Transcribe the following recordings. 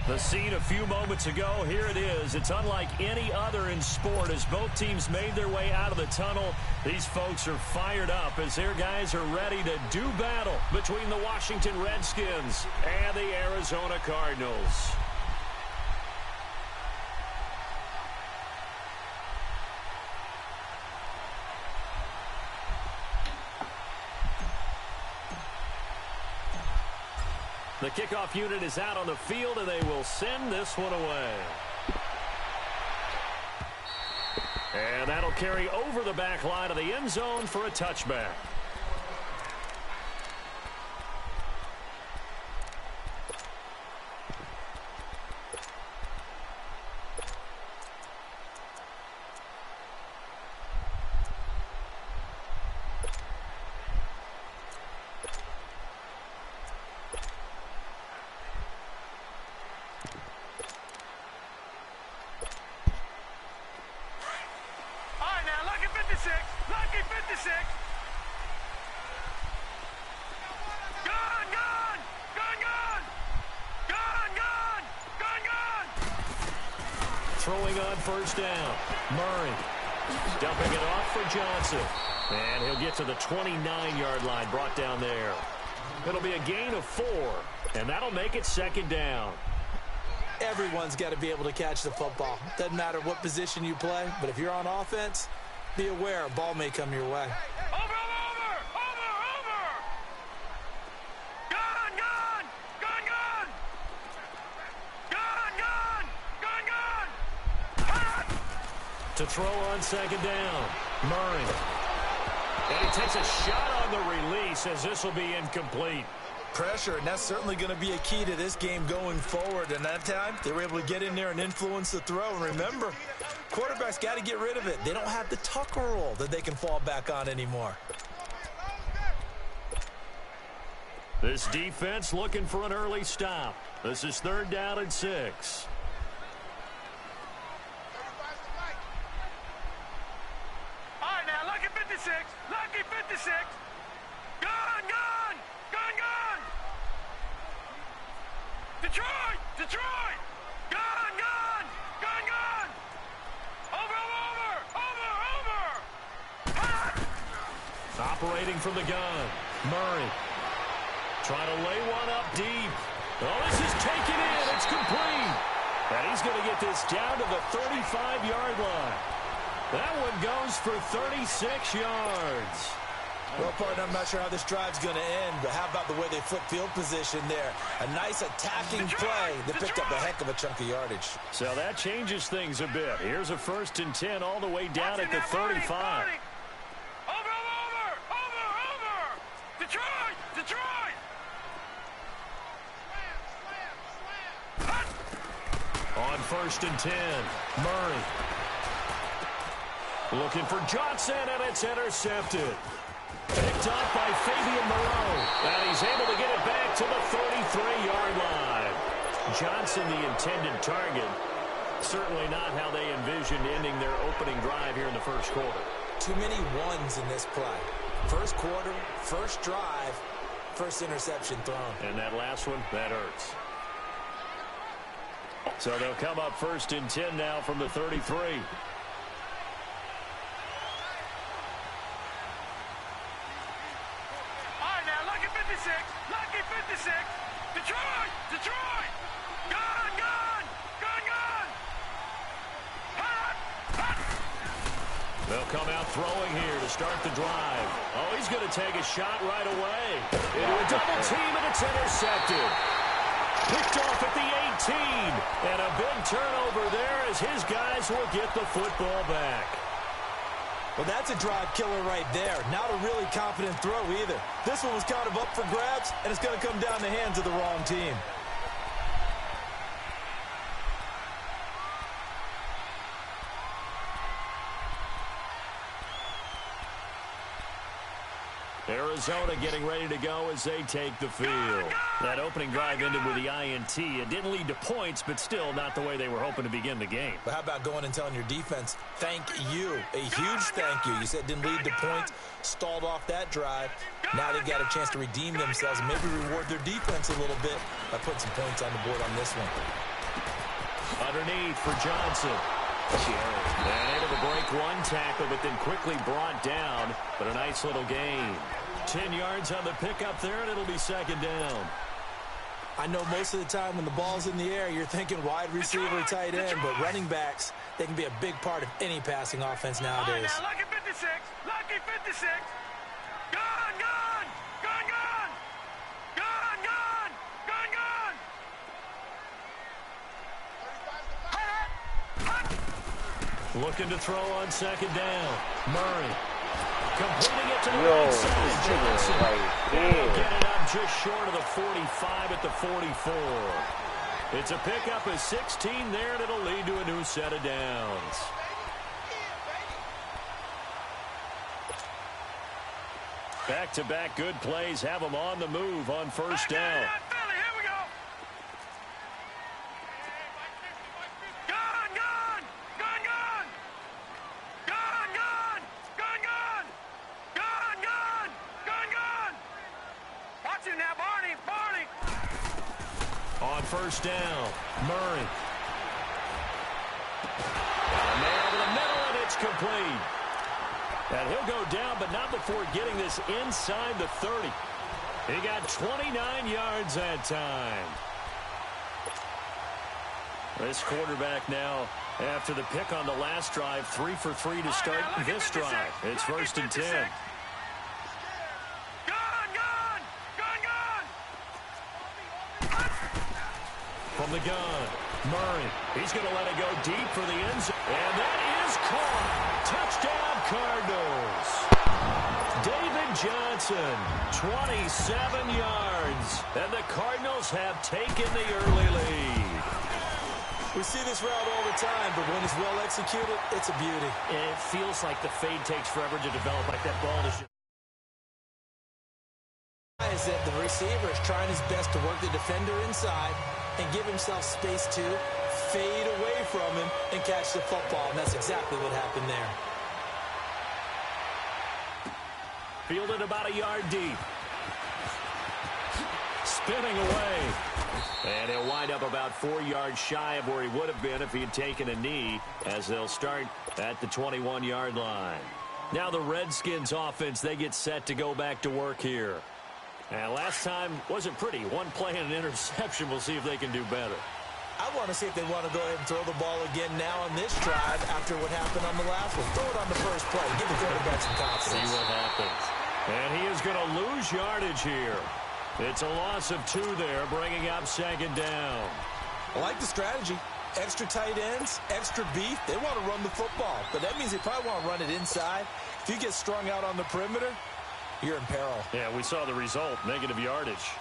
The scene a few moments ago, here it is. It's unlike any other in sport as both teams made their way out of the tunnel. These folks are fired up as their guys are ready to do battle between the Washington Redskins and the Arizona Cardinals. The kickoff unit is out on the field, and they will send this one away. And that'll carry over the back line of the end zone for a touchback. Lucky 56. Throwing on first down. Murray dumping it off for Johnson. And he'll get to the 29-yard line, brought down there. It'll be a gain of 4, and that'll make it second down. Everyone's got to be able to catch the football. Doesn't matter what position you play, but if you're on offense, be aware a ball may come your way. Over! To throw on second down. Murray. And he takes a shot on the release as this will be incomplete. Pressure, and that's certainly going to be a key to this game going forward. And that time, they were able to get in there and influence the throw. And remember, quarterbacks got to get rid of it. They don't have the Tucker roll that they can fall back on anymore. This defense looking for an early stop. This is 3rd down and 6. Lucky 56. Gun. Detroit. Gun. Over. Operating from the gun. Murray trying to lay one up deep. Oh, this is taken in. It's complete. And he's going to get this down to the 35-yard line. That one goes for 36 yards. Well, partner, I'm not sure how this drive's going to end, but how about the way they flip field position there? A nice attacking play that picked up a heck of a chunk of yardage. So that changes things a bit. Here's a 1st and 10 all the way down at the 35. Over. Detroit. On 1st and 10, Murray. Looking for Johnson, and it's intercepted. Picked up by Fabian Moreau. And he's able to get it back to the 33-yard line. Johnson, the intended target. Certainly not how they envisioned ending their opening drive here in the first quarter. Too many ones in this play. First quarter, first drive, first interception thrown. And that last one, that hurts. So they'll come up 1st and 10 now from the 33. Lucky 56. Detroit. Gun. They'll come out throwing here to start the drive. Oh, he's going to take a shot right away. Into a double team, and it's intercepted. Picked off at the 18. And a big turnover there as his guys will get the football back. Well, that's a drive killer right there. Not a really confident throw either. This one was kind of up for grabs, and it's going to come down the hands of the wrong team. Arizona getting ready to go as they take the field. That opening drive ended with the INT. It didn't lead to points, but still not the way they were hoping to begin the game. But how about going and telling your defense, thank you, a huge thank you. You said didn't lead to points, stalled off that drive. Now they've got a chance to redeem themselves and maybe reward their defense a little bit by putting some points on the board on this one. Underneath for Johnson. And able to break one tackle, but then quickly brought down. But a nice little gain. 10 yards on the pickup there, and it'll be second down. I know most of the time when the ball's in the air, you're thinking wide receiver, tight end, but running backs, they can be a big part of any passing offense nowadays. All right, now, lucky 56. Lucky 56. Gone, gone. Gone, gone. Gone, gone. Gone, gone. Looking to throw on second down. Murray. Completing it to the right side. Johnson. Get it up just short of the 45 at the 44. It's a pickup of 16 there, and it'll lead to a new set of downs. Back-to-back good plays have them on the move on first down. On first down, Murray. Man over the middle, and it's complete. And he'll go down, but not before getting this inside the 30. He got 29 yards that time. This quarterback now, after the pick on the last drive, 3 for 3 to start this drive. It's first and 10. From the gun, Murray. He's going to let it go deep for the end zone. And that is caught. Touchdown, Cardinals. David Johnson, 27 yards. And the Cardinals have taken the early lead. We see this route all the time, but when it's well executed, it's a beauty. It feels like the fade takes forever to develop, like that ball is just... Is that the receiver is trying his best to work the defender inside and give himself space to fade away from him and catch the football, and that's exactly what happened there. Fielded about a yard deep. Spinning away. And he'll wind up about 4 yards shy of where he would have been if he had taken a knee, as they'll start at the 21-yard line. Now the Redskins offense, they get set to go back to work here. And last time wasn't pretty. One play and an interception. We'll see if they can do better. I want to see if they want to go ahead and throw the ball again now on this drive after what happened on the last one. Throw it on the first play. Give the quarterback some confidence. See what happens. And he is going to lose yardage here. It's a loss of 2 there, bringing up second down. I like the strategy. Extra tight ends, extra beef. They want to run the football, but that means they probably want to run it inside. If you get strung out on the perimeter, you're in peril. Yeah, we saw the result, negative yardage.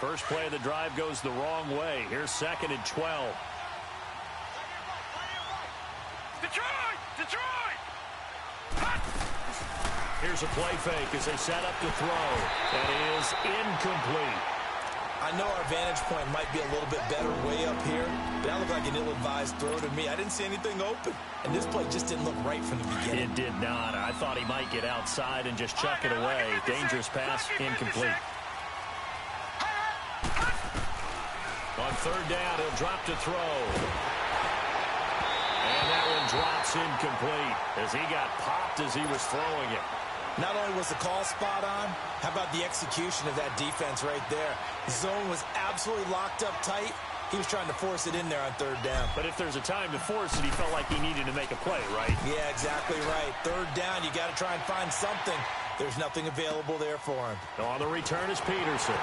First play of the drive goes the wrong way. Here's second and 12. Detroit! Detroit! Here's a play fake as they set up to throw. That is incomplete. I know our vantage point might be a little bit better way up here, but that looked like an ill-advised throw to me. I didn't see anything open, and this play just didn't look right from the beginning. It did not. I thought he might get outside and just chuck it away. Dangerous pass, incomplete. On third down, he'll drop to throw. And that one drops incomplete as he got popped as he was throwing it. Not only was the call spot on, how about the execution of that defense right there? The zone was absolutely locked up tight. He was trying to force it in there on third down. But if there's a time to force it, he felt like he needed to make a play, right? Yeah, exactly right. Third down, you got to try and find something. There's nothing available there for him. On the return is Peterson.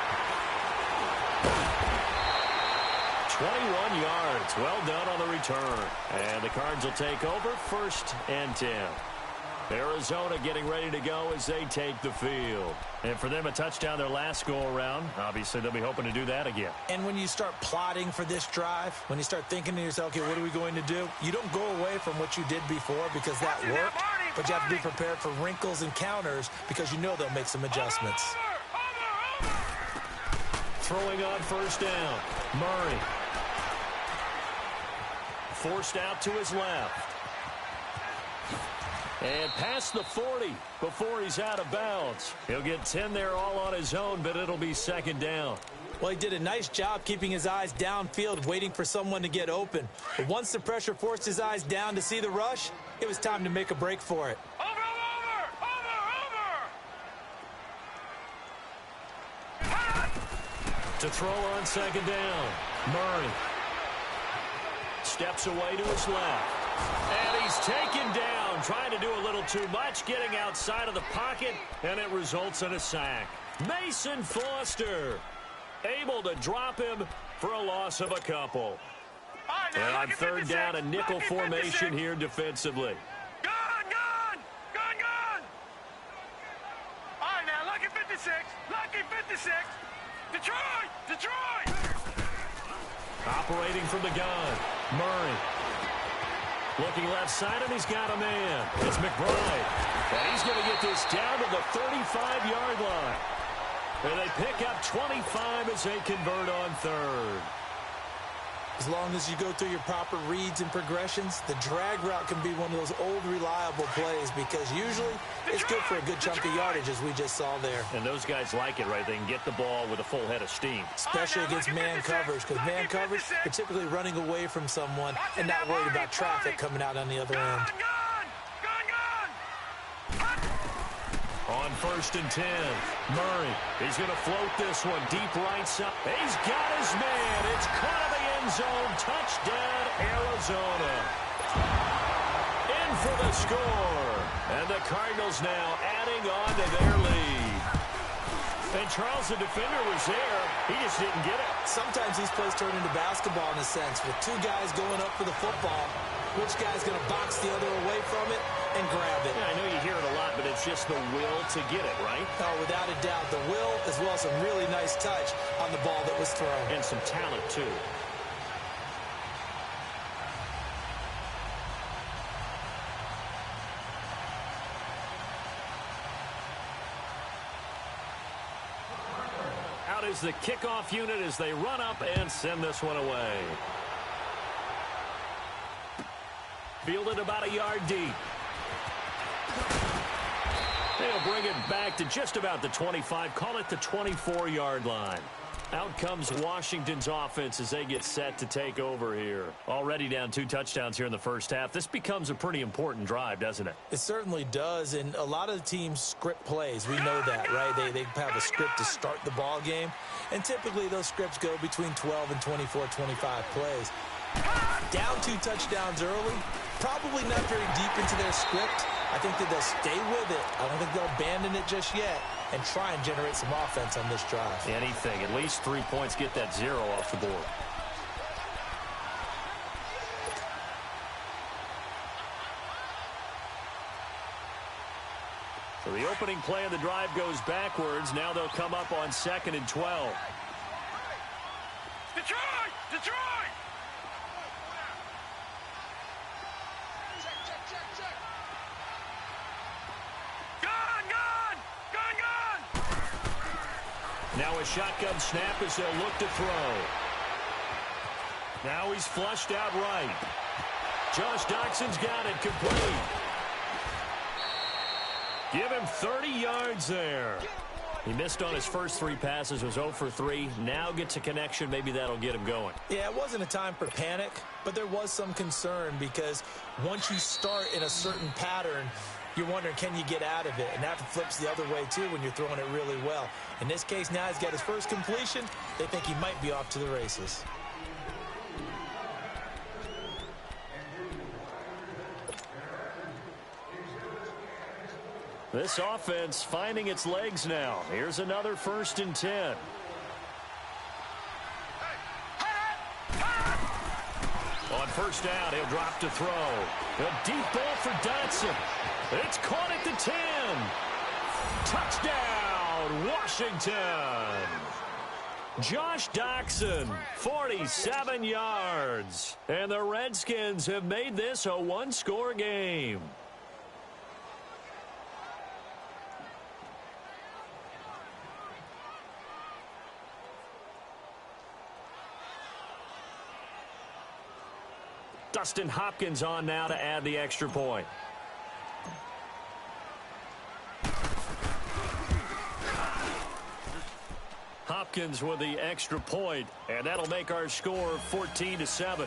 21 yards. Well done on the return. And the Cards will take over first and 10. Arizona getting ready to go as they take the field. And for them, a touchdown their last go-around. Obviously, they'll be hoping to do that again. And when you start plotting for this drive, when you start thinking to yourself, okay, what are we going to do? You don't go away from what you did before because that worked, but you have to be prepared for wrinkles and counters because you know they'll make some adjustments. Throwing on first down, Murray. Forced out to his left. And past the 40 before he's out of bounds. He'll get 10 there all on his own, but it'll be second down. Well, he did a nice job keeping his eyes downfield, waiting for someone to get open. But once the pressure forced his eyes down to see the rush, it was time to make a break for it. To throw on second down, Murray steps away to his left. And he's taken down, trying to do a little too much, getting outside of the pocket, and it results in a sack. Mason Foster able to drop him for a loss of a couple. And on third down, a nickel formation here defensively. Gone! All right, now, lucky 56. Detroit! Operating from the gun, Murray. Looking left side, and he's got a man. It's McBride. And he's going to get this down to the 35-yard line. And they pick up 25 as they convert on third. As long as you go through your proper reads and progressions, the drag route can be one of those old reliable plays because usually it's good for a good chunk of yardage, as we just saw there. And those guys like it, right? They can get the ball with a full head of steam. Especially against man coverage, because man coverage, you're typically running away from someone and not worried about traffic coming out on the other end. On first and 10, Murray, he's going to float this one deep right side. He's got his man. It's caught in the end zone. Touchdown, Arizona. In for the score. And the Cardinals now adding on to their lead. And Charles, the defender, was there. He just didn't get it. Sometimes these plays turn into basketball in a sense, with two guys going up for the football. Which guy's going to box the other away from it and grab it? Yeah, I know you hear it a lot, but it's just the will to get it, right? Oh, without a doubt. The will, as well as some really nice touch on the ball that was thrown. And some talent, too. Out is the kickoff unit as they run up and send this one away. Fielded about a yard deep. They'll bring it back to just about the 25. Call it the 24-yard line. Out comes Washington's offense as they get set to take over here. Already down 2 touchdowns here in the first half. This becomes a pretty important drive, doesn't it? It certainly does, and a lot of the teams script plays. We know that, right? They have a script to start the ball game, and typically those scripts go between 12 and 24, 25 plays. Down 2 touchdowns early, probably not very deep into their script. I think that they'll stay with it. I don't think they'll abandon it just yet and try and generate some offense on this drive. Anything. At least 3 points, get that 0 off the board. So the opening play of the drive goes backwards. Now they'll come up on 2nd and 12. Detroit! Now a shotgun snap as they'll look to throw. Now he's flushed out right. Josh Doxson's got it complete. Give him 30 yards there. He missed on his first 3 passes, was 0 for 3. Now gets a connection. Maybe that'll get him going. Yeah, it wasn't a time for panic, but there was some concern because once you start in a certain pattern, you're wondering, can you get out of it? And that flips the other way, too, when you're throwing it really well. In this case, now he's got his first completion. They think he might be off to the races. This offense finding its legs now. Here's another 1st and 10. On first down, he'll drop to throw. A deep ball for Dotson. It's caught at the 10. Touchdown, Washington. Josh Doxson, 47 yards. And the Redskins have made this a 1-score game. Dustin Hopkins on now to add the extra point. Hopkins with the extra point, and that'll make our score 14-7.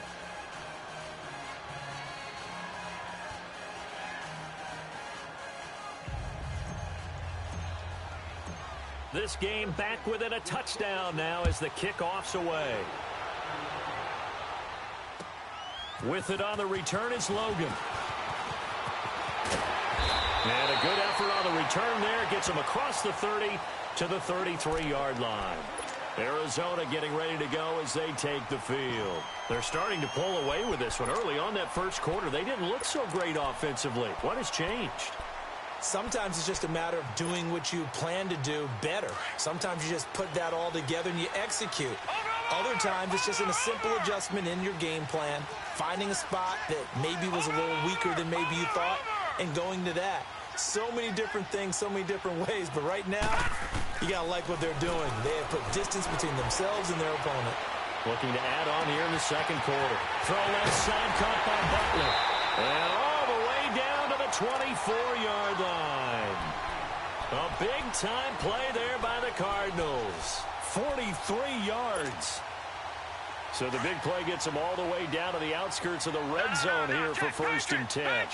This game back within a touchdown now as the kickoff's away. With it on the return, it's Logan. And a good effort on the return there. Gets him across the 30 to the 33-yard line. Arizona getting ready to go as they take the field. They're starting to pull away with this one. Early on that first quarter, they didn't look so great offensively. What has changed? Sometimes it's just a matter of doing what you plan to do better. Sometimes you just put that all together and you execute. Other times it's just a simple adjustment in your game plan, finding a spot that maybe was a little weaker than maybe you thought, and going to that. So many different things, so many different ways, but right now, you got to like what they're doing. They have put distance between themselves and their opponent. Looking to add on here in the second quarter. Throw left side, caught by Butler. And all the way down to the 24-yard line. A big-time play there by the Cardinals. 43 yards. So the big play gets them all the way down to the outskirts of the red zone here for 1st and 10.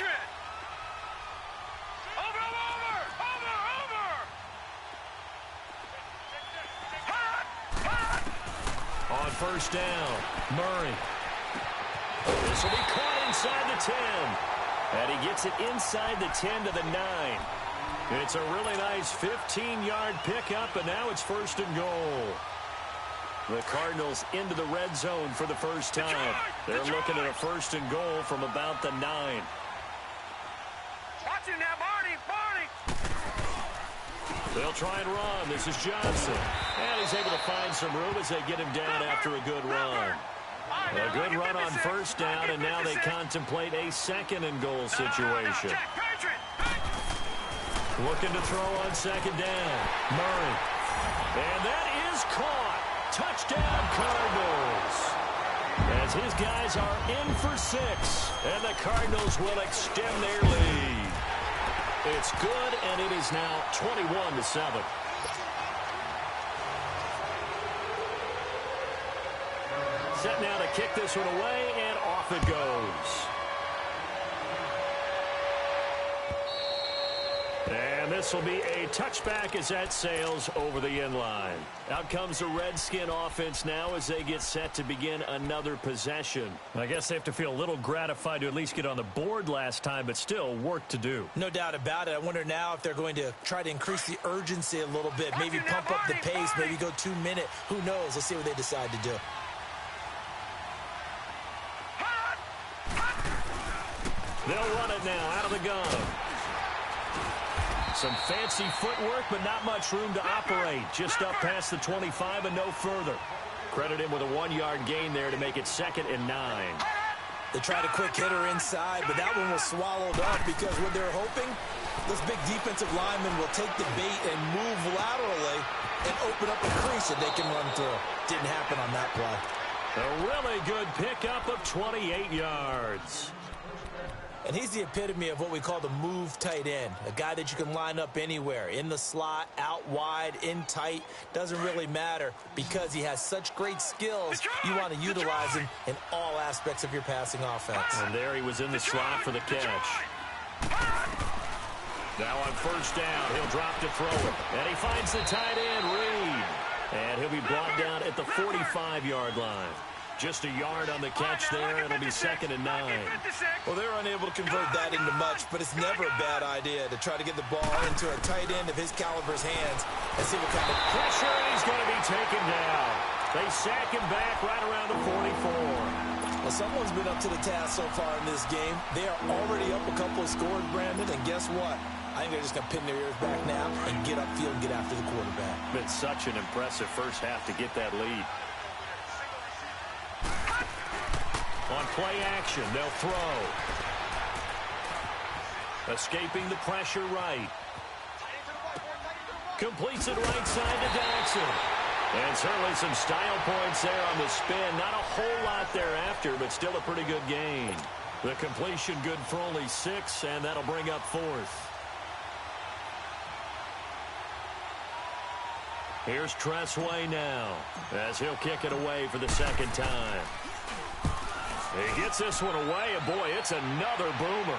On 1st down, Murray. This will be caught inside the 10. And he gets it inside the 10 to the 9. It's a really nice 15-yard pickup, and now it's 1st and goal. The Cardinals into the red zone for the first time. They're looking at a 1st and goal from about the 9. Watch it now, Barney. They'll try and run. This is Johnson. And he's able to find some room as they get him down after a good run. A good run on 1st down, and now they contemplate a 2nd and goal situation. Looking to throw on 2nd down. Murray. And that is caught. Touchdown, Cardinals. As his guys are in for 6, and the Cardinals will extend their lead. It's good, and it is now 21-7. Set now to kick this one away, and off it goes. And this will be a touchback as that sails over the end line. Out comes the Redskin offense now as they get set to begin another possession. I guess they have to feel a little gratified to at least get on the board last time, but still work to do. No doubt about it. I wonder now if they're going to try to increase the urgency a little bit, maybe pump up the pace, maybe go 2-minute. Who knows? Let's see what they decide to do. They'll run it now out of the gun. Some fancy footwork, but not much room to operate. Just up past the 25 and no further. Credit him with a 1-yard gain there to make it 2nd and 9. They tried a quick hitter inside, but that one was swallowed up because what they're hoping, this big defensive lineman will take the bait and move laterally and open up a crease that they can run through. Didn't happen on that play. A really good pickup of 28 yards. And he's the epitome of what we call the move tight end. A guy that you can line up anywhere, in the slot, out wide, in tight. Doesn't really matter because he has such great skills. You want to utilize him in all aspects of your passing offense. And there he was in the slot for the catch. Now on 1st down, he'll drop to throw it. And he finds the tight end, Reed. And he'll be brought down at the 45-yard line. Just a yard on the catch there. It'll be 2nd and 9. Well, they're unable to convert that into much, but it's never a bad idea to try to get the ball into a tight end of his caliber's hands and see what kind of pressure, and he's going to be taken down. They sack him back right around the 44. Well, someone's been up to the task so far in this game. They are already up a couple of scores, Brandon, and guess what? I think they're just going to pin their ears back now and get upfield and get after the quarterback. Been such an impressive first half to get that lead. On play action, they'll throw. Escaping the pressure right. Completes it right side to Jackson. And certainly some style points there on the spin. Not a whole lot thereafter, but still a pretty good gain. The completion good for only 6, and that'll bring up 4th. Here's Tressway now as he'll kick it away for the second time. He gets this one away, and boy, it's another boomer.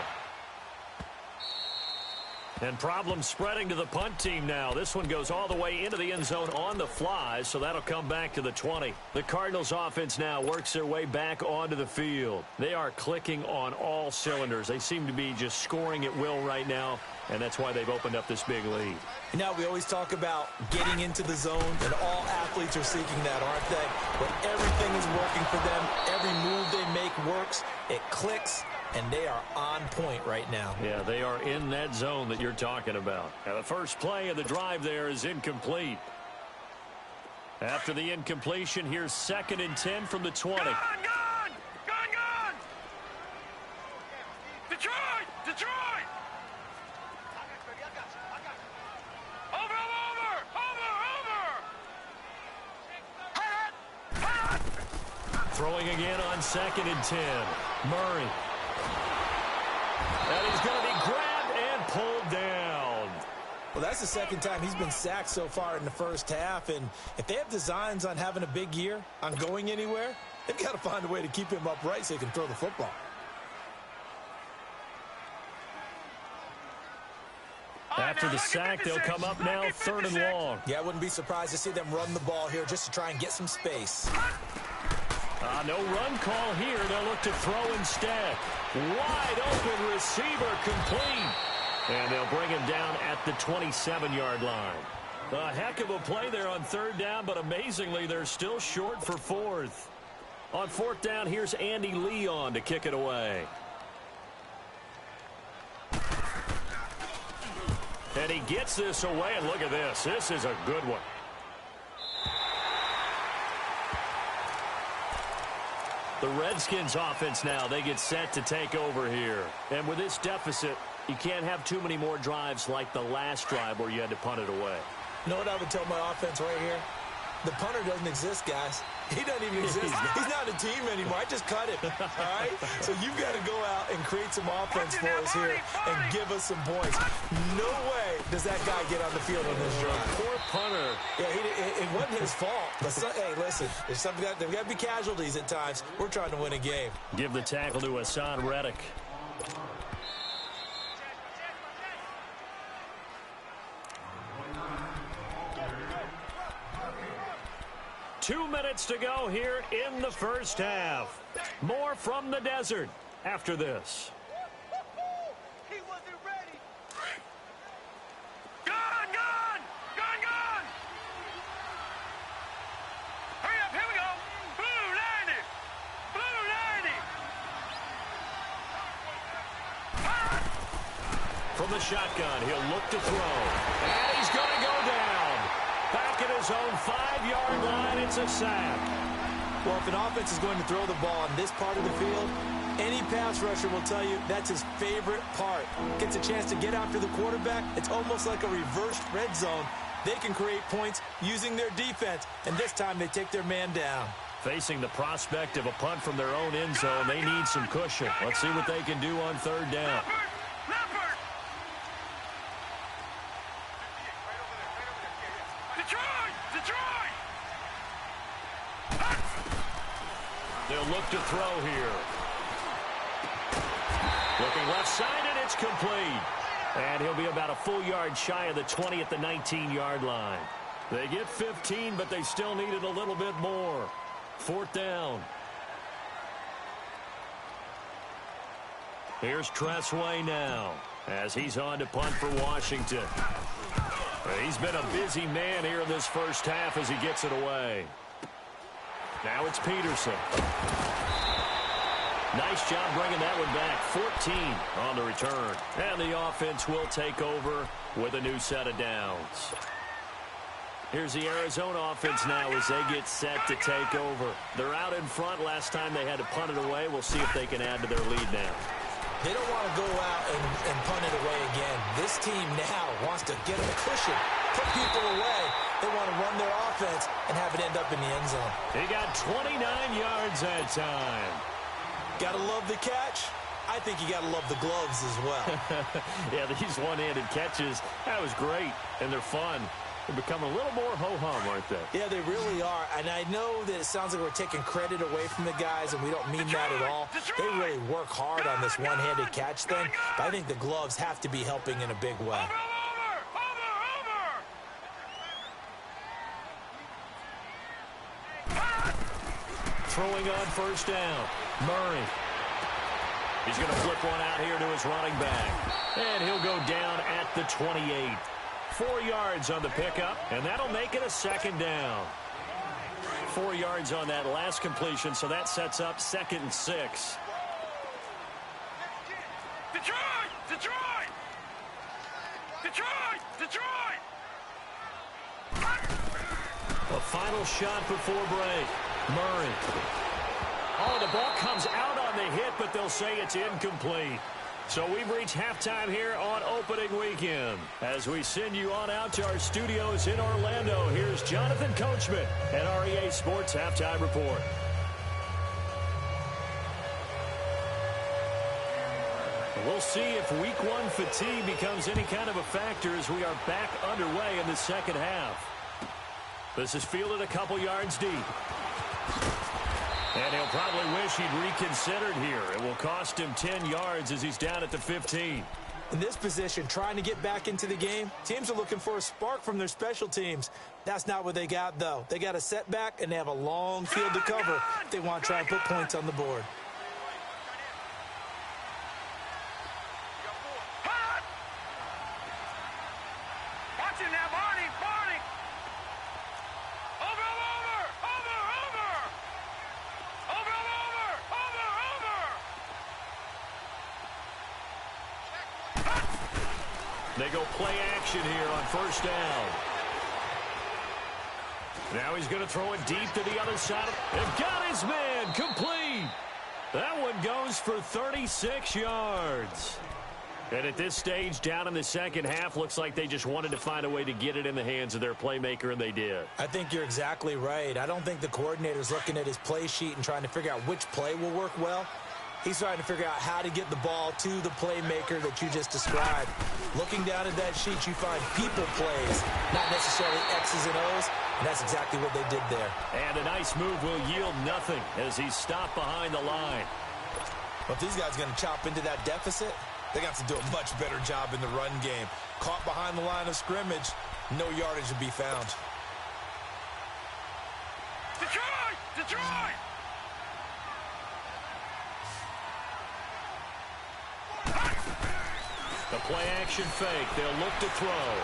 And problems spreading to the punt team now. This one goes all the way into the end zone on the fly, so that'll come back to the 20. The Cardinals offense now works their way back onto the field. They are clicking on all cylinders. They seem to be just scoring at will right now, and that's why they've opened up this big lead. Now, we always talk about getting into the zone, and all athletes are seeking that, aren't they? But everything is working for them. Every move they make works. It clicks. And they are on point right now. Yeah, they are in that zone that you're talking about. Now, the first play of the drive there is incomplete. After the incompletion, here's 2nd and 10 from the 20. Gone! Detroit! Detroit! Over! Throwing again on 2nd and 10. Murray. And he's going to be grabbed and pulled down. Well, that's the second time he's been sacked so far in the first half. And if they have designs on having a big year, on going anywhere, they've got to find a way to keep him upright so he can throw the football. After the sack, they'll come up now 3rd and long. Yeah, I wouldn't be surprised to see them run the ball here just to try and get some space. No run call here. They'll look to throw instead. Wide open receiver complete. And they'll bring him down at the 27-yard line. A heck of a play there on 3rd down, but amazingly, they're still short for 4th. On 4th down, here's Andy Leon to kick it away. And he gets this away, and look at this. This is a good one. The Redskins offense now, they get set to take over here. And with this deficit, you can't have too many more drives like the last drive where you had to punt it away. You know what I would tell my offense right here? The punter doesn't exist, guys. He doesn't even exist. He's not a team anymore. I just cut him, all right? So you've got to go out and create some offense for us here and give us some points. No way does that guy get on the field on this drive. Poor punter. Yeah, it wasn't his fault. But hey, listen, there's got to be casualties at times. We're trying to win a game. Give the tackle to Hassan Reddick. Two minutes to go here in the first half. More from the desert after this. He wasn't ready. Gone! Hurry up, here we go. Blue 90. From the shotgun, he'll look to throw. And he's going to go down. Back at his own 5-yard line, it's a sack. Well, if an offense is going to throw the ball on this part of the field, any pass rusher will tell you that's his favorite part. Gets a chance to get after the quarterback. It's almost like a reversed red zone. They can create points using their defense, and this time they take their man down. Facing the prospect of a punt from their own end zone, they need some cushion. Let's see what they can do on 3rd down. Detroit! They'll look to throw here. Looking left side, and it's complete. And he'll be about a full yard shy of the 20 at the 19-yard line. They get 15, but they still needed a little bit more. 4th down. Here's Tressway now as he's on to punt for Washington. He's been a busy man here in this first half as he gets it away. Now it's Peterson. Nice job bringing that one back. 14 on the return. And the offense will take over with a new set of downs. Here's the Arizona offense now as they get set to take over. They're out in front. Last time they had to punt it away. We'll see if they can add to their lead now. They don't want to go out and punt it away again. This team now wants to get a cushion, put people away. They want to run their offense and have it end up in the end zone. He got 29 yards that time. Got to love the catch. I think you got to love the gloves as well. Yeah, these one-handed catches, that was great, and they're fun. They're becoming a little more ho-hum, aren't they? Yeah, they really are. And I know that it sounds like we're taking credit away from the guys, and we don't mean that at all. They really work hard on this one-handed catch thing, but I think the gloves have to be helping in a big way. Throwing on first down. Murray. He's going to flip one out here to his running back. And he'll go down at the 28. 4 yards on the pickup, and that'll make it a second down. 4 yards on that last completion, so that sets up 2nd and 6. Detroit! Detroit! Detroit! Detroit! A final shot before break. Murray. Oh, the ball comes out on the hit, but they'll say it's incomplete. So we've reached halftime here on opening weekend. As we send you on out to our studios in Orlando, here's Jonathan Coachman at REA Sports Halftime Report. We'll see if week 1 fatigue becomes any kind of a factor as we are back underway in the second half. This is fielded a couple yards deep. And he'll probably wish he'd reconsidered here. It will cost him 10 yards as he's down at the 15. In this position, trying to get back into the game, teams are looking for a spark from their special teams. That's not what they got, though. They got a setback, and they have a long field to cover if they want to try and put points on the board. Watch it now, Barney! Barney! Over! They go play action here on first down. Now he's going to throw it deep to the other side. And got his man complete. That one goes for 36 yards. And at this stage, down in the second half, looks like they just wanted to find a way to get it in the hands of their playmaker, and they did. I think you're exactly right. I don't think the coordinator's looking at his play sheet and trying to figure out which play will work well. He's trying to figure out how to get the ball to the playmaker that you just described. Looking down at that sheet, you find people plays, not necessarily X's and O's, and that's exactly what they did there. And a nice move will yield nothing as he's stopped behind the line. Well, if these guys are going to chop into that deficit, they got to do a much better job in the run game. Caught behind the line of scrimmage, no yardage to be found. Detroit! Detroit! The play-action fake. They'll look to throw.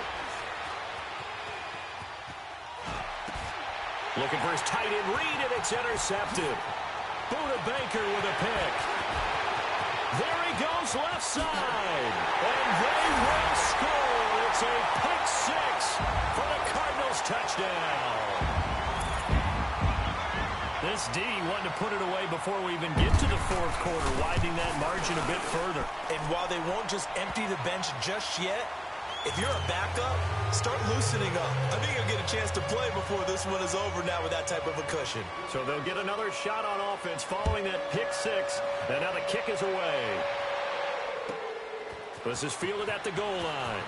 Looking for his tight end read, and it's intercepted. Buda Baker with a pick. There he goes left side. And they will score. It's a pick six for the Cardinals touchdown. This D wanted to put it away before we even get to the fourth quarter, widening that margin a bit further. And while they won't just empty the bench just yet, if you're a backup, start loosening up. I think you'll get a chance to play before this one is over now with that type of a cushion. So they'll get another shot on offense following that pick six, and now the kick is away. This is fielded at the goal line.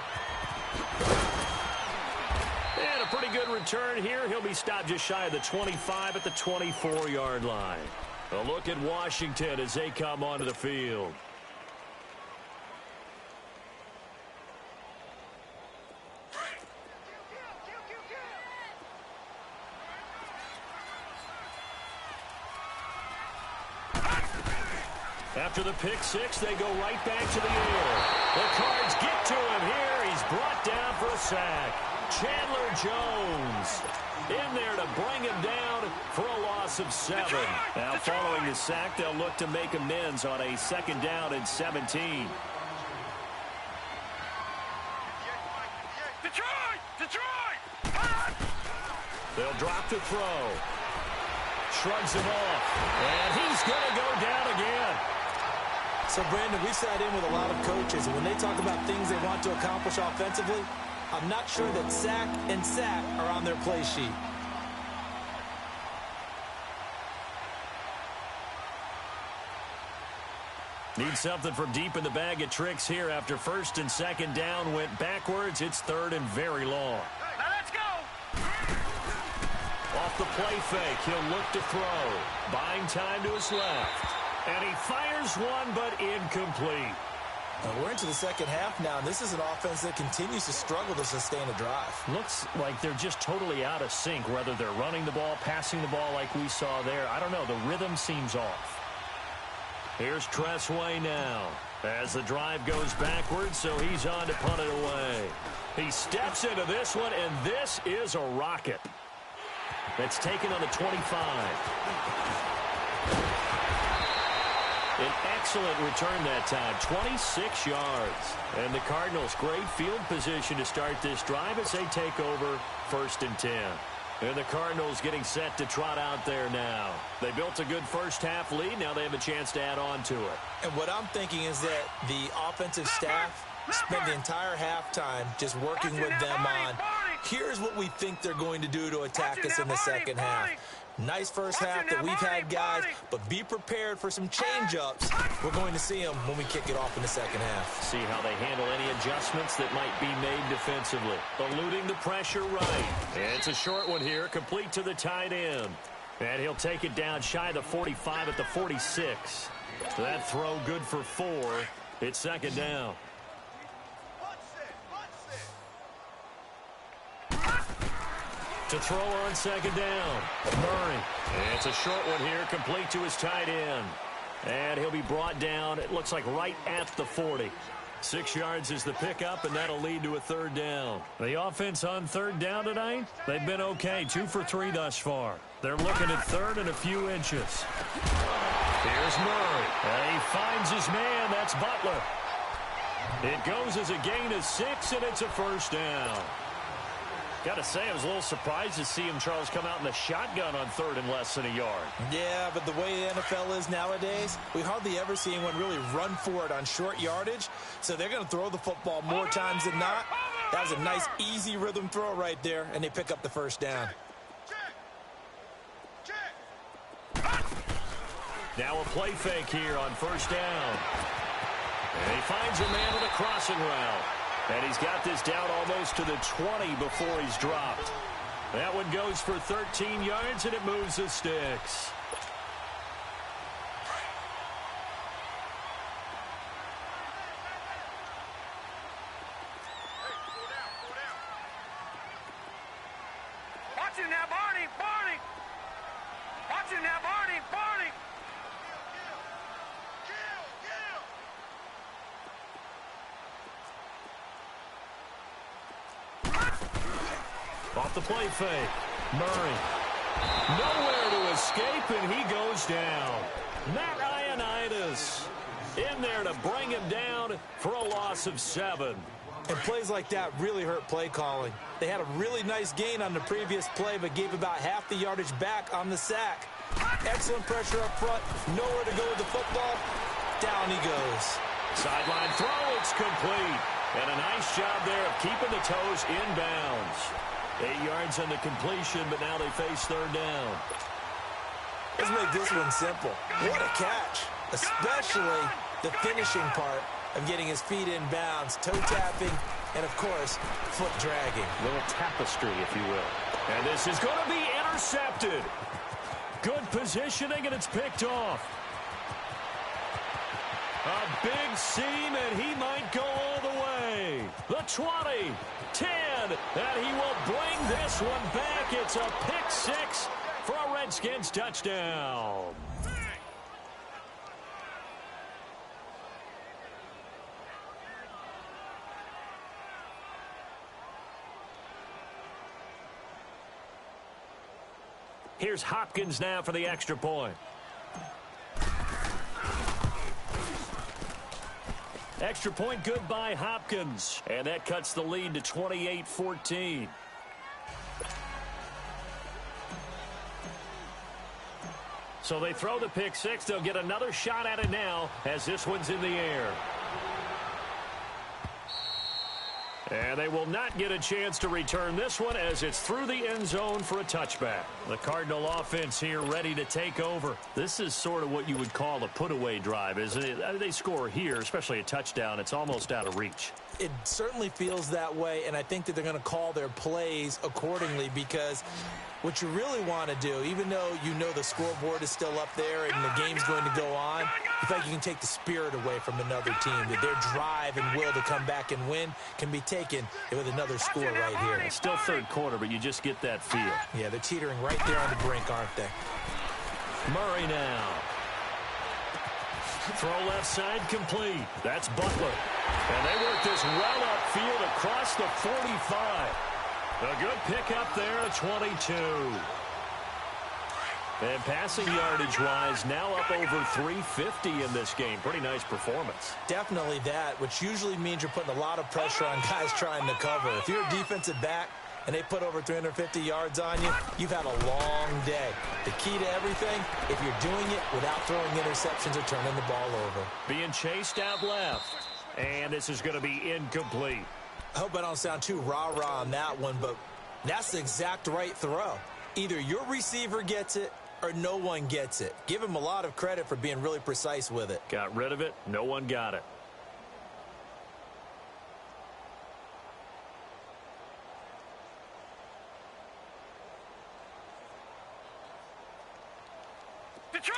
And a pretty good return here. He'll be stopped just shy of the 25 at the 24-yard line. A look at Washington as they come onto the field. After the pick six, they go right back to the air. The Cards get to him here. He's brought down for a sack. Chandler Jones in there to bring him down for a loss of 7. Now following the sack, they'll look to make amends on a 2nd down and 17. Detroit! Detroit! They'll drop the throw. Shrugs him off. And he's going to go down again. So, Brandon, we sat in with a lot of coaches, and when they talk about things they want to accomplish offensively, I'm not sure that sack and sack are on their play sheet. Need something from deep in the bag of tricks here after 1st and 2nd down went backwards. It's 3rd and very long. Now let's go! the play fake. He'll look to throw. Buying time to his left. And he fires one, but incomplete. We're into the second half now, and this is an offense that continues to struggle to sustain a drive. Looks like they're just totally out of sync, whether they're running the ball, passing the ball like we saw there. I don't know. The rhythm seems off. Here's Tressway now as the drive goes backwards, so he's on to punt it away. He steps into this one, and this is a rocket. It's taken on the 25. An excellent return that time, 26 yards. And the Cardinals, great field position to start this drive as they take over 1st and 10. And the Cardinals getting set to trot out there now. They built a good first half lead. Now they have a chance to add on to it. And what I'm thinking is that the offensive staff spent the entire halftime just working with them on, here's what we think they're going to do to attack us in the second half. Nice first half that we've had, guys, but be prepared for some change-ups. We're going to see them when we kick it off in the second half. See how they handle any adjustments that might be made defensively. Eluding the pressure right. It's a short one here, complete to the tight end. And he'll take it down shy of the 45 at the 46. That throw good for 4. It's second down. To throw on second down, Murray. It's a short one here, complete to his tight end. And he'll be brought down, it looks like right at the 40. 6 yards is the pickup, and that'll lead to a third down. The offense on third down tonight, they've been okay, 2 for 3 thus far. They're looking at third and a few inches. Here's Murray. And he finds his man, that's Butler. It goes as a gain of 6, and it's a first down. Got to say, I was a little surprised to see him, Charles, come out in the shotgun on third and less than a yard. Yeah, but the way the NFL is nowadays, we hardly ever see anyone really run for it on short yardage. So they're going to throw the football more times than not. That was a nice, easy rhythm throw right there, and they pick up the first down. Now a play fake here on first down. And he finds a man with a crossing route. And he's got this down almost to the 20 before he's dropped. That one goes for 13 yards, and it moves the sticks. Watch him now, Barney! Barney! Watch him now, Barney! Barney! Off the play fake. Murray. Nowhere to escape, and he goes down. Matt Ioannidis in there to bring him down for a loss of 7. And plays like that really hurt play calling. They had a really nice gain on the previous play, but gave about half the yardage back on the sack. Excellent pressure up front. Nowhere to go with the football. Down he goes. Sideline throw, it's complete. And a nice job there of keeping the toes inbounds. 8 yards on the completion, but now they face third down. Let's make this one simple. What a catch, especially the finishing part of getting his feet in bounds, toe tapping, and, of course, foot dragging. A little tapestry, if you will. And this is going to be intercepted. Good positioning, and it's picked off. A big seam, and he might go all the way. The 20, 10, and he will bring this one back. It's a pick 6 for a Redskins touchdown. Here's Hopkins now for the extra point. Extra point good by Hopkins. And that cuts the lead to 28-14. So they throw the pick 6. They'll get another shot at it now as this one's in the air. And they will not get a chance to return this one as it's through the end zone for a touchback. The Cardinal offense here ready to take over. This is sort of what you would call a put-away drive, isn't it? They score here, especially a touchdown. It's almost out of reach. It certainly feels that way, and I think that they're going to call their plays accordingly, because what you really want to do, even though you know the scoreboard is still up there and the game's going to go on, you feel like you can take the spirit away from another team, that their drive and will to come back and win can be taken with another score right here. It's still third quarter, but you just get that feel. Yeah, they're teetering right there on the brink, aren't they? Murray now. Throw left side complete. That's Butler. And they work this well upfield across the 45. A good pickup there at 22. And passing yardage-wise, now up over 350 in this game. Pretty nice performance. Definitely that, which usually means you're putting a lot of pressure on guys trying to cover. If you're a defensive back and they put over 350 yards on you, you've had a long day. The key to everything, if you're doing it without throwing interceptions or turning the ball over. Being chased out left. And this is going to be incomplete. I hope I don't sound too rah-rah on that one, but that's the exact right throw. Either your receiver gets it or no one gets it. Give him a lot of credit for being really precise with it. Got rid of it. No one got it.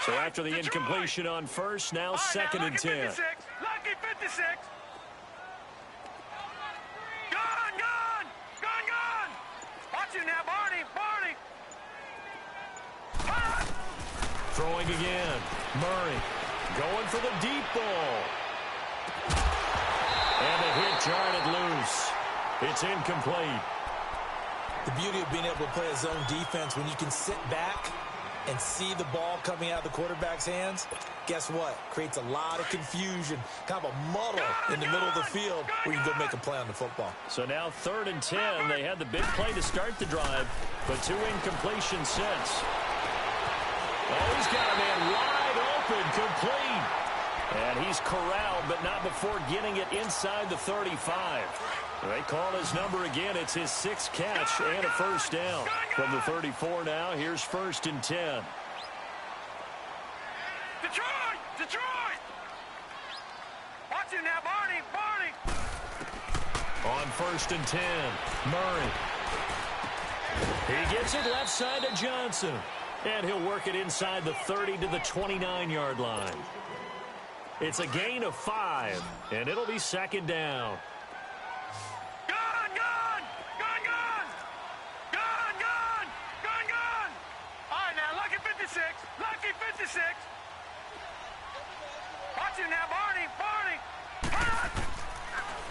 So after the incompletion on first, now second and 10. Lucky 56. Gone. Watch you now, Barney. Throwing again. Murray going for the deep ball. And the hit jarred it loose. It's incomplete. The beauty of being able to play a zone defense, when you can sit back and see the ball coming out of the quarterback's hands, guess what? Creates a lot of confusion, kind of a muddle in the middle of the field where you can go make a play on the football. So now 3rd and 10. They had the big play to start the drive, but 2 incompletions since. Oh, he's got a man wide open, complete. And he's corralled, but not before getting it inside the 35. They call his number again. It's his 6th catch and a first down. From the 34 now, here's 1st and 10. Detroit! Watch him now, Barney! On 1st and 10, Murray. He gets it left side to Johnson. And he'll work it inside the 30 to the 29-yard line. It's a gain of 5, and it'll be 2nd down. Gone! All right, now, lucky 56. Watch him now, Barney!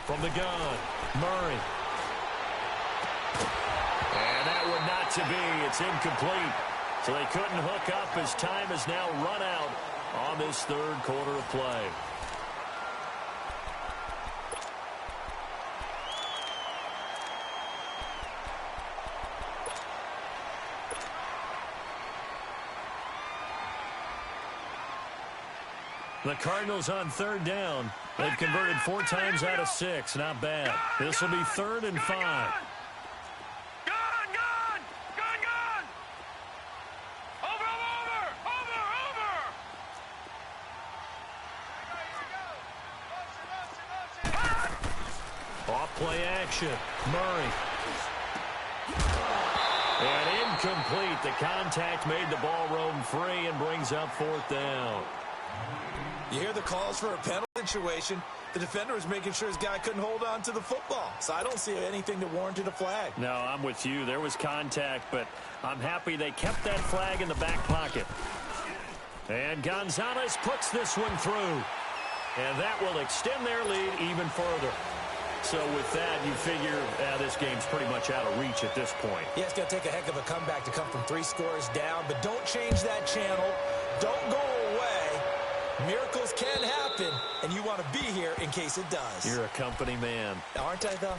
From the gun, Murray. And that would not to be. It's incomplete. So they couldn't hook up as time has now run out on this 3rd quarter of play. The Cardinals on 3rd down. They've converted 4 times out of 6. Not bad. This will be 3rd and 5. Off-play action. Murray. And incomplete. The contact made the ball roam free and brings up 4th down. You hear the calls for a penalty situation. The defender was making sure his guy couldn't hold on to the football. So I don't see anything that warranted a flag. No, I'm with you. There was contact, but I'm happy they kept that flag in the back pocket. And Gonzalez puts this one through. And that will extend their lead even further. So with that, you figure this game's pretty much out of reach at this point. Yeah, it's going to take a heck of a comeback to come from 3 scores down. But don't change that channel. Don't go away. Miracles can happen, and you want to be here in case it does. You're a company man. Aren't I, though?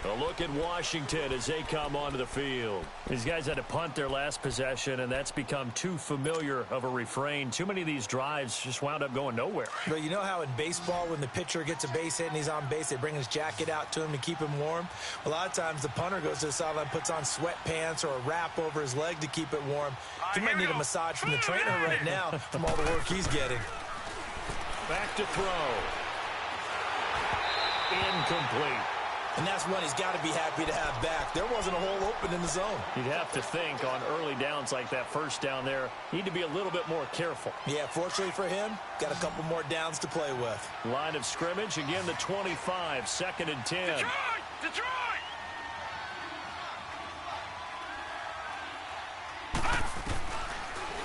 A look at Washington as they come onto the field. These guys had to punt their last possession, and that's become too familiar of a refrain. Too many of these drives just wound up going nowhere. But you know how in baseball, when the pitcher gets a base hit and he's on base, they bring his jacket out to him to keep him warm? A lot of times the punter goes to the sideline, puts on sweatpants or a wrap over his leg to keep it warm. He might need a massage from the trainer right now from all the work he's getting. Back to throw. incomplete. And that's one he's got to be happy to have back. There wasn't a hole open in the zone. You'd have to think on early downs like that first down there, need to be a little bit more careful. Yeah, fortunately for him, got a couple more downs to play with. Line of scrimmage, again the 25, 2nd and 10. Detroit! Detroit!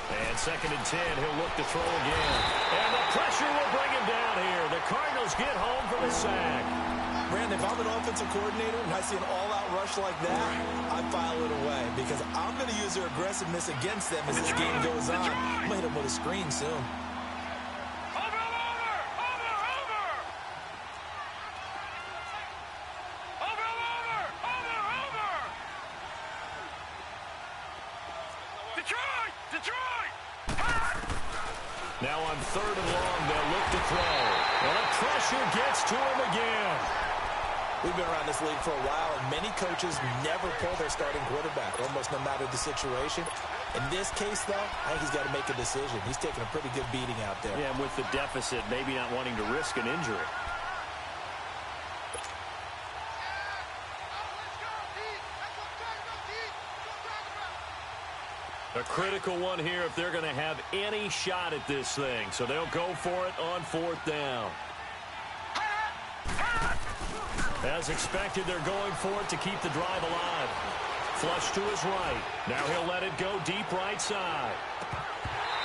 And 2nd and 10, he'll look to throw again. And the pressure will bring him down here. The Cardinals get home for the sack. Brandon, if I'm an offensive coordinator and I see an all-out rush like that, I file it away because I'm going to use their aggressiveness against them as this game goes on. I'm going to hit them with a screen soon. Over! Over! Over! Over! Over! Detroit! Detroit! Now on 3rd and long, they'll look to throw. Well, the pressure gets to him again. We've been around this league for a while, and many coaches never pull their starting quarterback, almost no matter the situation. In this case, though, I think he's got to make a decision. He's taking a pretty good beating out there. Yeah, and with the deficit, maybe not wanting to risk an injury. A critical one here if they're going to have any shot at this thing. So they'll go for it on 4th down. As expected, they're going for it to keep the drive alive. Flush to his right. Now he'll let it go deep right side.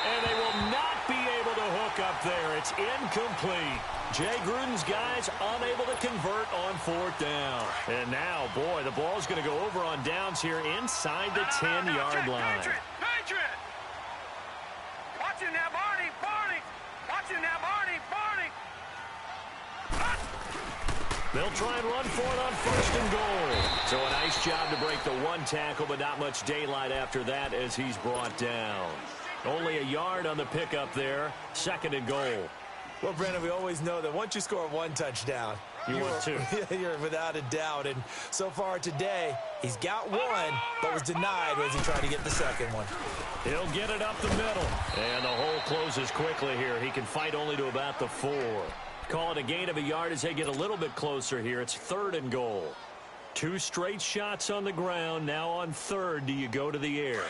And they will not be able to hook up there. It's incomplete. Jay Gruden's guys unable to convert on 4th down. And now, boy, the ball's going to go over on downs here inside the 10-yard line. Patriot! Watch him now, Barney! Barney! Watch him now, Barney! Barney! They'll try and run for it on 1st and goal. So a nice job to break the one tackle, but not much daylight after that as he's brought down. Only a yard on the pickup there. 2nd and goal. Well, Brandon, we always know that once you score one touchdown, you're without a doubt. And so far today, he's got one, but was denied as he tried to get the second one. He'll get it up the middle. And the hole closes quickly here. He can fight only to about the 4. Call it a gain of a yard as they get a little bit closer here. It's 3rd and goal. 2 straight shots on the ground. Now on 3rd, do you go to the air?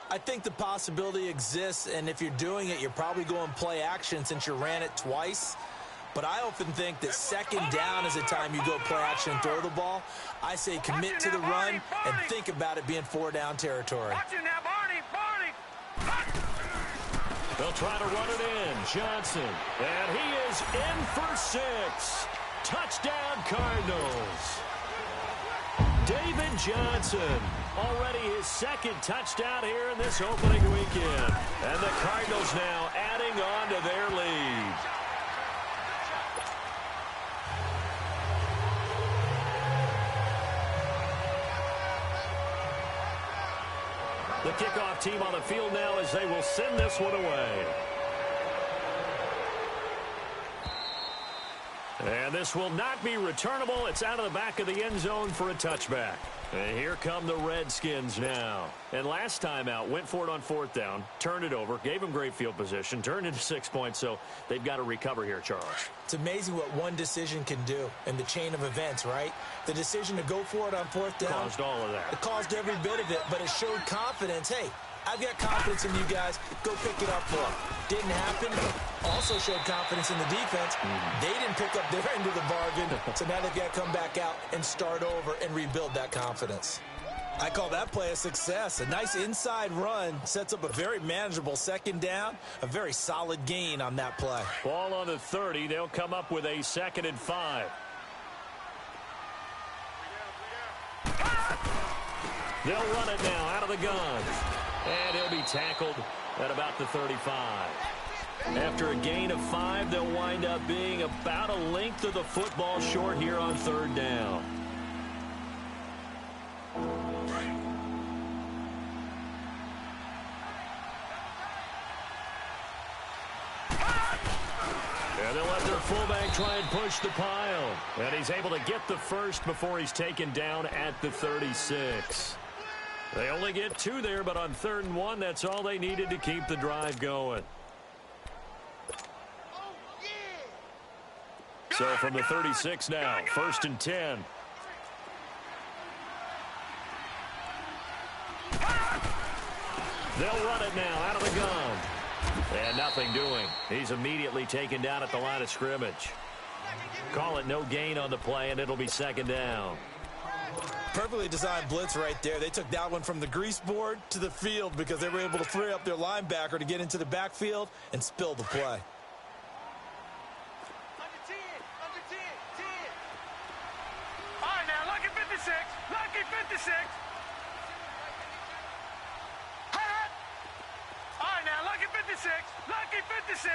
I think the possibility exists, and if you're doing it, you're probably going play action since you ran it twice. But I often think that 2nd down is the time you go play action and throw the ball. I say commit to the run and think about it being 4-down territory. Watch him now, Barney! Barney! They'll try to run it in. Johnson. And he is in for 6. Touchdown, Cardinals. David Johnson. Already his 2nd touchdown here in this opening weekend. And the Cardinals now adding on to their lead. The kickoff team on the field now as they will send this one away. And this will not be returnable. It's out of the back of the end zone for a touchback. And here come the Redskins now. And last time out, went for it on 4th down, turned it over, gave them great field position, turned into 6 points, so they've got to recover here, Charles. It's amazing what one decision can do in the chain of events, right? The decision to go for it on 4th down. Caused all of that. It caused every bit of it, but it showed confidence. Hey, I've got confidence in you guys. Go pick it up for them. Didn't happen. Also showed confidence in the defense. They didn't pick up their end of the bargain, so now they've got to come back out and start over and rebuild that confidence. I call that play a success. A nice inside run sets up a very manageable 2nd down, a very solid gain on that play. Ball on the 30. They'll come up with a 2nd and 5. They'll run it now out of the gun. And he'll be tackled at about the 35. After a gain of 5, they'll wind up being about a length of the football short here on 3rd down. And they'll let their fullback try and push the pile. And he's able to get the first before he's taken down at the 36. They only get 2 there, but on 3rd and 1, that's all they needed to keep the drive going. So from the 36 now, 1st and 10. They'll run it now out of the gun. And nothing doing. He's immediately taken down at the line of scrimmage. Call it no gain on the play, and it'll be 2nd down. Perfectly designed blitz right there. They took that one from the grease board to the field because they were able to free up their linebacker to get into the backfield and spill the play. All right, now, lucky 56. Lucky 56. All right, now, lucky 56. Lucky 56.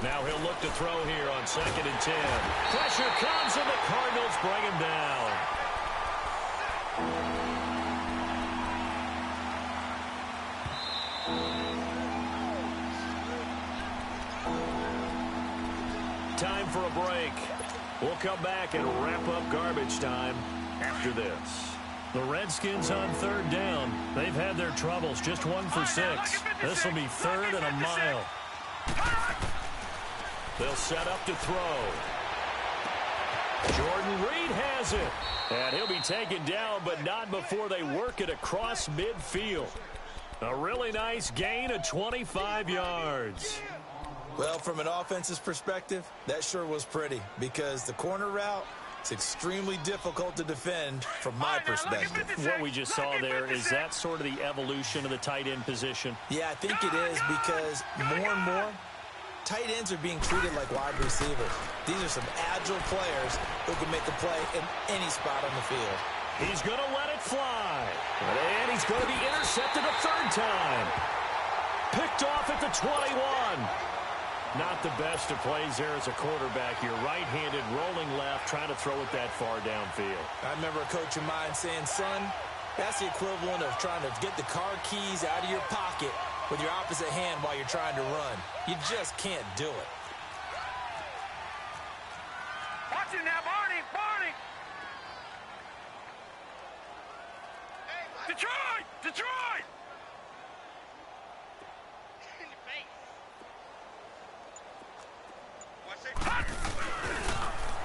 Now he'll look to throw here on 2nd and 10. Pressure comes, and the Cardinals bring him down. Time for a break. We'll come back and wrap up garbage time after this. The Redskins on 3rd down. They've had their troubles, just 1 for 6. This will be 3rd and a mile. They'll set up to throw. Jordan Reed has it. And he'll be taken down, but not before they work it across midfield. A really nice gain of 25 yards. Well, from an offense's perspective, that sure was pretty because the corner route is extremely difficult to defend from my perspective. What we just saw there, is that sort of the evolution of the tight end position? Yeah, I think it is because more and more, tight ends are being treated like wide receivers. These are some agile players who can make a play in any spot on the field. He's going to let it fly. And he's going to be intercepted a 3rd time. Picked off at the 21. Not the best of plays there as a quarterback. You're right-handed, rolling left, trying to throw it that far downfield. I remember a coach of mine saying, son, that's the equivalent of trying to get the car keys out of your pocket with your opposite hand while you're trying to run. You just can't do it. Watch it now, Barney. Barney. Detroit. Detroit. In the face.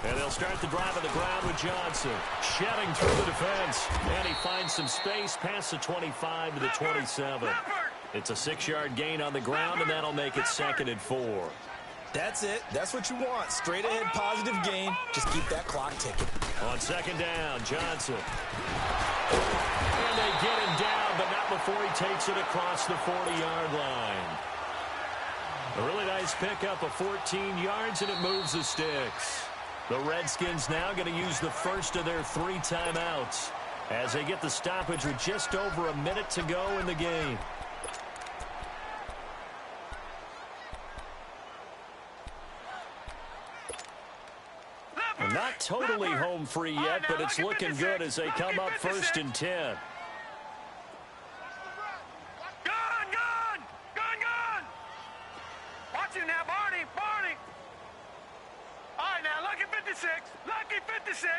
And they'll start the drive on the ground with Johnson. Shedding through the defense. And he finds some space past the 25 to the 27. It's a 6-yard gain on the ground, and that'll make it 2nd and 4. That's it. That's what you want. Straight ahead positive gain. Just keep that clock ticking. On 2nd down, Johnson. And they get him down, but not before he takes it across the 40-yard line. A really nice pickup of 14 yards, and it moves the sticks. The Redskins now going to use the first of their 3 timeouts as they get the stoppage with just over a minute to go in the game. Not totally home free yet, but it's looking good as they come up 1st and 10. Gun, gun, gun, gun. Watch it now, Barney, Barney. All right, now, lucky 56, lucky 56.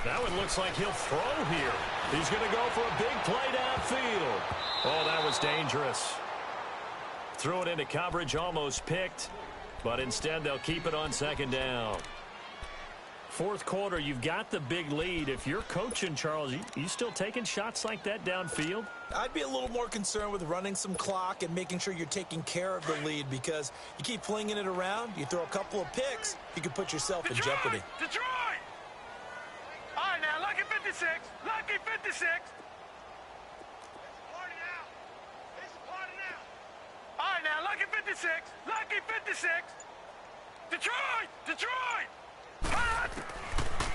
That one looks like he'll throw here. He's going to go for a big play downfield. Oh, that was dangerous. Threw it into coverage, almost picked. But instead, they'll keep it on 2nd down. 4th quarter, you've got the big lead. If you're coaching, Charles, you still taking shots like that downfield? I'd be a little more concerned with running some clock and making sure you're taking care of the lead because you keep flinging it around, you throw a couple of picks, you can put yourself in jeopardy. Detroit! All right, now, lucky 56, lucky 56. All right, now, lucky 56, lucky 56. Detroit! Detroit!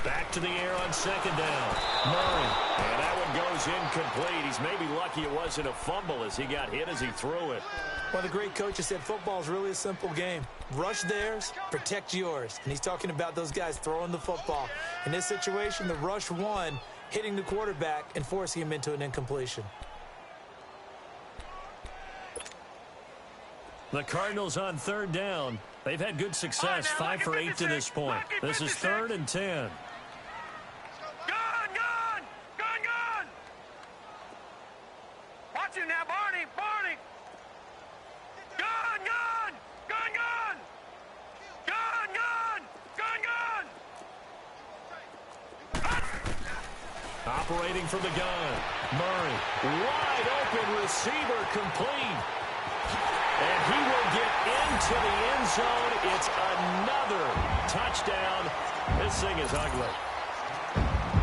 Back to the air on 2nd down. Murray. And that one goes incomplete. He's maybe lucky it wasn't a fumble as he got hit as he threw it. Well, the great coach has said football is really a simple game. Rush theirs, protect yours. And he's talking about those guys throwing the football. In this situation, the rush won, hitting the quarterback and forcing him into an incompletion. The Cardinals on 3rd down. They've had good success, 5 for 8 to this point. This is 3rd and 10. Gun, gun, gun, gun. Watch it now, Barney, Barney. Gun, Operating from the gun. Murray, wide open receiver, complete. And he will get into the end zone. It's another touchdown. This thing is ugly.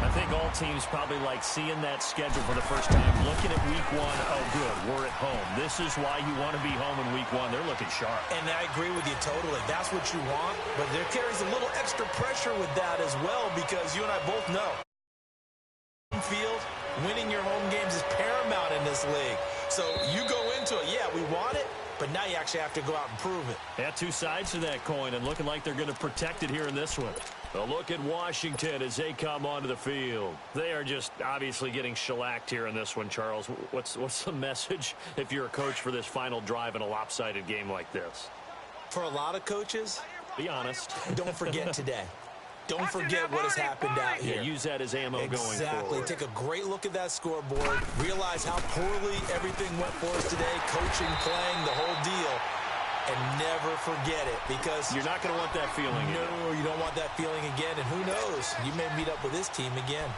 I think all teams probably like seeing that schedule for the first time, looking at week one. Oh, good, we're at home. This is why you want to be home in week one. They're looking sharp. And I agree with you totally. That's what you want, but there carries a little extra pressure with that as well, because you and I both know field, winning your home games is paramount in this league. So you go into it, yeah, we want it, but now you actually have to go out and prove it. Yeah, two sides to that coin, and looking like they're going to protect it here in this one. A look at Washington as they come onto the field. They are just obviously getting shellacked here in this one, Charles. What's the message if you're a coach for this final drive in a lopsided game like this? For a lot of coaches, be honest. Don't forget today. Don't forget what has happened out here. Yeah, use that as ammo going forward. Exactly. Take a great look at that scoreboard. Realize how poorly everything went for us today. Coaching, playing, the whole deal. And never forget it, because you're not going to want that feeling again. No, you don't want that feeling again. And who knows? You may meet up with this team again.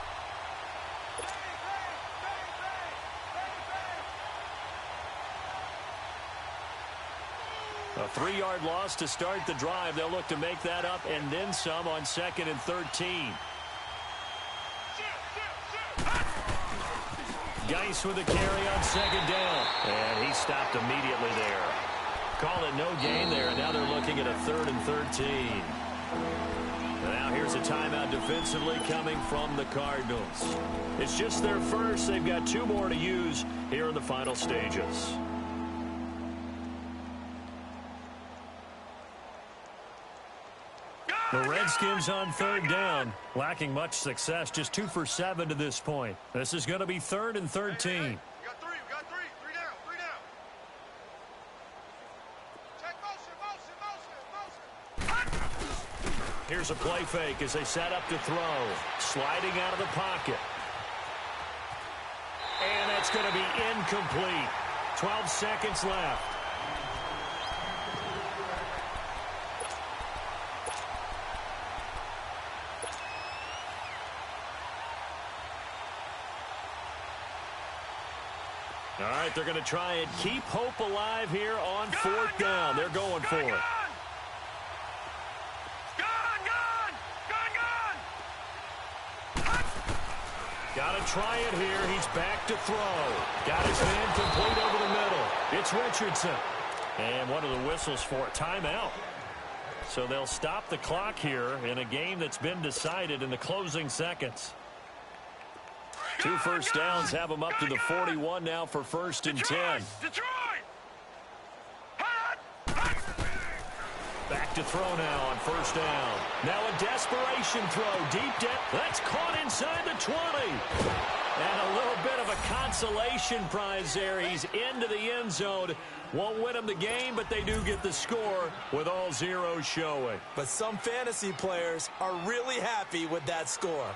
A 3-yard loss to start the drive. They'll look to make that up and then some on 2nd and 13. Geis with a carry on 2nd down. And he stopped immediately there. Call it no gain there, and now they're looking at a 3rd and 13. And now here's a timeout defensively coming from the Cardinals. It's just their first. They've got 2 more to use here in the final stages. The Redskins on 3rd down, lacking much success, just 2 for 7 to this point. This is going to be 3rd and 13. We got three down. Check motion. Here's a play fake as they set up to throw. Sliding out of the pocket. And that's going to be incomplete. 12 seconds left. All right, they're going to try and keep hope alive here on 4th down. They're going for it. Got to try it here. He's back to throw. Got his man complete over the middle. It's Richardson. And one of the whistles for a timeout. So they'll stop the clock here in a game that's been decided in the closing seconds. 2 first downs have them up to the 41 now for 1st and 10. Back to throw now on 1st down. Now a desperation throw. Deep depth. That's caught inside the 20. And a little bit of a consolation prize there. He's into the end zone. Won't win him the game, but they do get the score with all zeros showing. But some fantasy players are really happy with that score.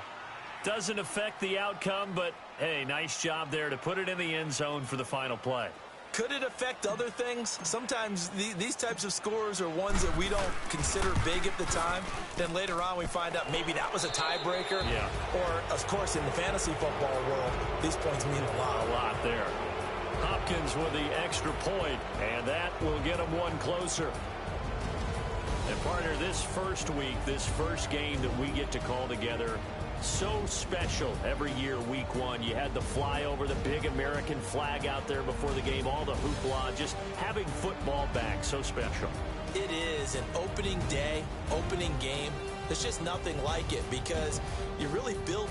Doesn't affect the outcome, but, hey, nice job there to put it in the end zone for the final play. Could it affect other things? Sometimes these types of scores are ones that we don't consider big at the time. Then later on we find out maybe that was a tiebreaker. Yeah. Or, of course, in the fantasy football world, these points mean a lot. A lot there. Hopkins with the extra point, and that will get him one closer. And, partner, this first week, this first game that we get to call together, so special every year, week 1. You had the flyover, the big American flag out there before the game, all the hoopla, just having football back, so special. It is an opening day, opening game. There's just nothing like it, because you really build